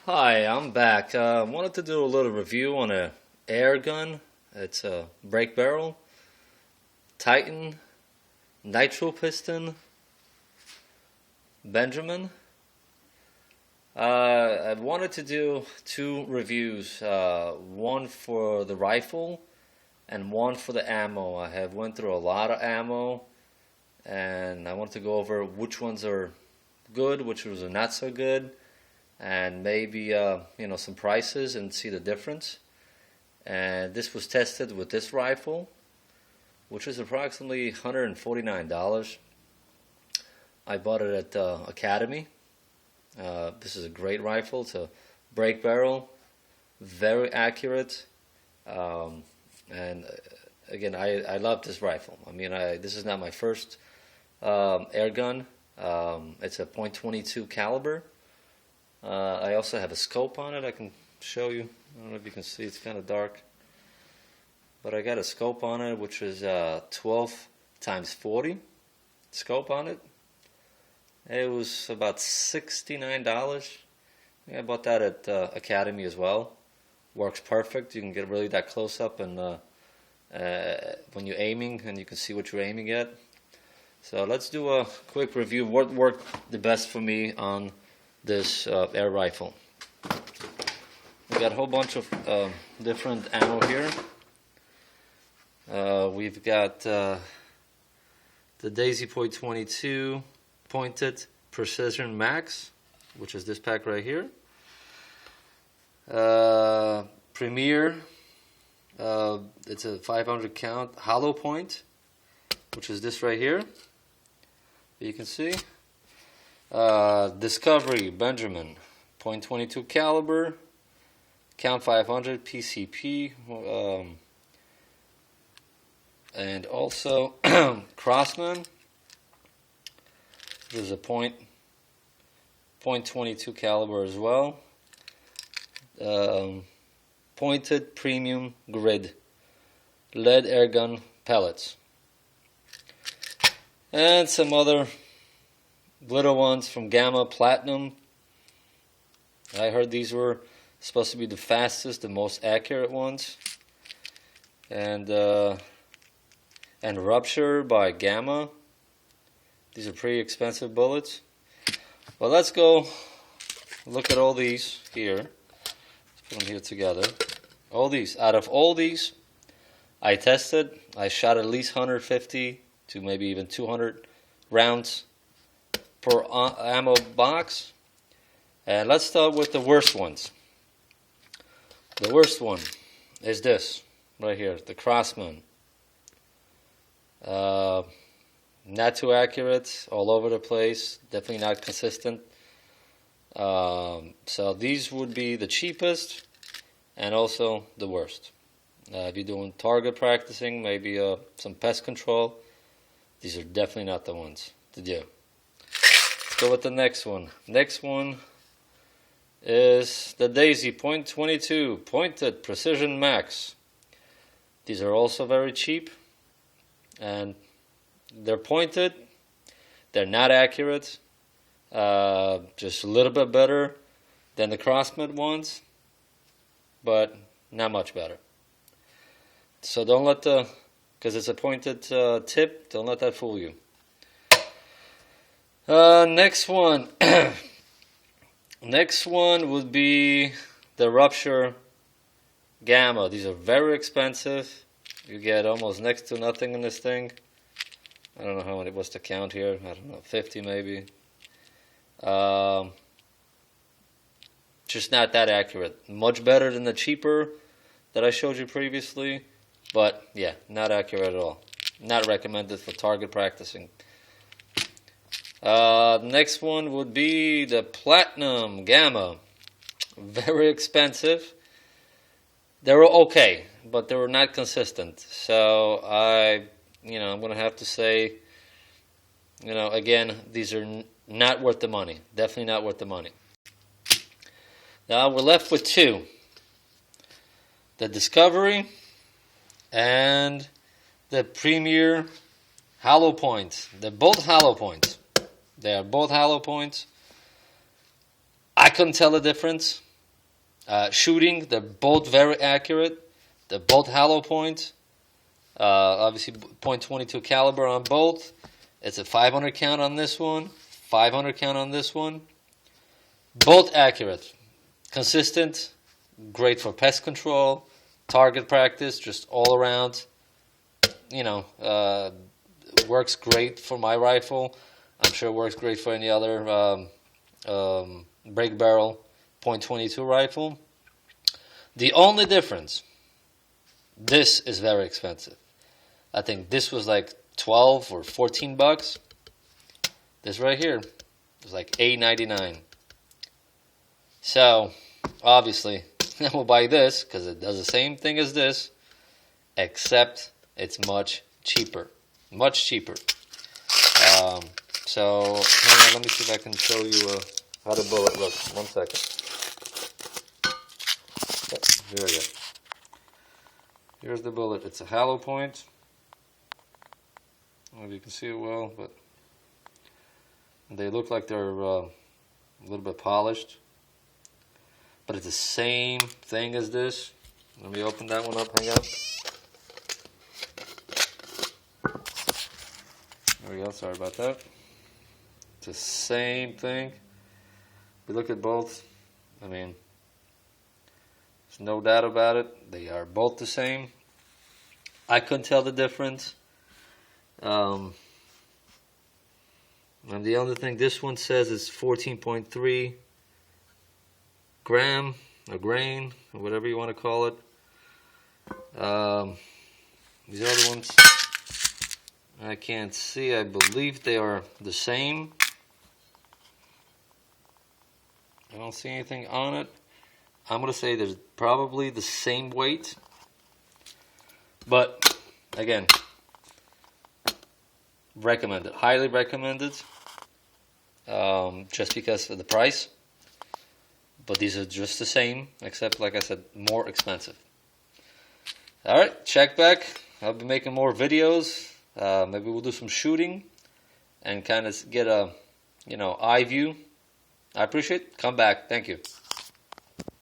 Hi, I'm back. Wanted to do a little review on a air gun. It's a brake barrel, Titan, nitro piston, Benjamin. I wanted to do two reviews, one for the rifle and one for the ammo. I have went through a lot of ammo, and I wanted to go over which ones are good, which ones are not so good, and maybe some prices and see the difference. And this was tested with this rifle, which is approximately $149. I bought it at Academy. This is a great rifle. It's a brake barrel, very accurate, and again, I love this rifle. I mean, this is not my first air gun. It's a .22 caliber. I also have a scope on it. I can show you. I don't know if you can see. It's kind of dark, but I got a scope on it, which is 12 times 40 scope on it. It was about $69. I bought that at Academy as well. Works perfect. You can get really that close up, and when you're aiming, and you can see what you're aiming at. So let's do a quick review. What worked the best for me on this air rifle? We got a whole bunch of different ammo here. We've got the Daisy .22 Pointed Precision Max, which is this pack right here. Premier, it's a 500 count hollow point, which is this right here. You can see. Discovery Benjamin, .22 caliber, count 500 PCP, and also Crossman. There's a .22 caliber as well. Pointed premium grid, lead airgun pellets, and some other little ones from Gamma Platinum. I heard these were supposed to be the fastest, the most accurate ones. And Rupture by Gamma. These are pretty expensive bullets. Well, let's go look at all these here. Let's put them here together. All these. Out of all these, I tested. I shot at least 150 to maybe even 200 rounds per ammo box. And let's start with the worst ones. The worst one is this right here, the Crossman. Not too accurate, all over the place, definitely not consistent. So these would be the cheapest and also the worst. If you're doing target practicing, maybe some pest control, these are definitely not the ones to do. Let's go with the next one. Next one is the Daisy .22 Pointed Precision Max. These are also very cheap, and they're pointed. They're not accurate. Just a little bit better than the Crossman ones, but not much better. So don't let because it's a pointed tip, don't let that fool you. Next one. Next one would be the Rupture Gamma. These are very expensive. You get almost next to nothing in this thing. I don't know how many was to count here. I don't know, 50 maybe. Just not that accurate. Much better than the cheaper that I showed you previously, but yeah, not accurate at all. Not recommended for target practicing. Next one would be the Platinum Gamma. Very expensive. They were okay, but they were not consistent. So I'm going to have to say, again, these are not worth the money. Definitely not worth the money. Now we're left with two. The Discovery and the Premier Hollow Point. They're both hollow points. They are both hollow points. I couldn't tell the difference. Shooting, they're both very accurate. They're both hollow point. Obviously, .22 caliber on both. It's a 500 count on this one, 500 count on this one. Both accurate, consistent, great for pest control, target practice, just all around. Works great for my rifle. I'm sure it works great for any other break barrel .22 rifle. The only difference, this is very expensive. I think this was like 12 or 14 bucks. This right here was like $8.99. So obviously I will buy this because it does the same thing as this, except it's much cheaper. Much cheaper. So hang on, let me see if I can show you how the bullet looks. 1 second. Here we go. Here's the bullet. It's a hollow point. I don't know if you can see it well, but they look like they're a little bit polished. But it's the same thing as this. Let me open that one up. Hang on. There we go. Sorry about that. It's the same thing. If you look at both, I mean, there's no doubt about it. They are both the same. I couldn't tell the difference. And the other thing, this one says it's 14.3 gram or grain or whatever you want to call it. These other ones I can't see. I believe they are the same. I don't see anything on it. I'm going to say there's probably the same weight. But again, recommended, highly recommended, just because of the price. But these are just the same, except, like I said, more expensive. Alright, check back. I'll be making more videos. Maybe we'll do some shooting and kind of get a, eye view. I appreciate it. Come back. Thank you.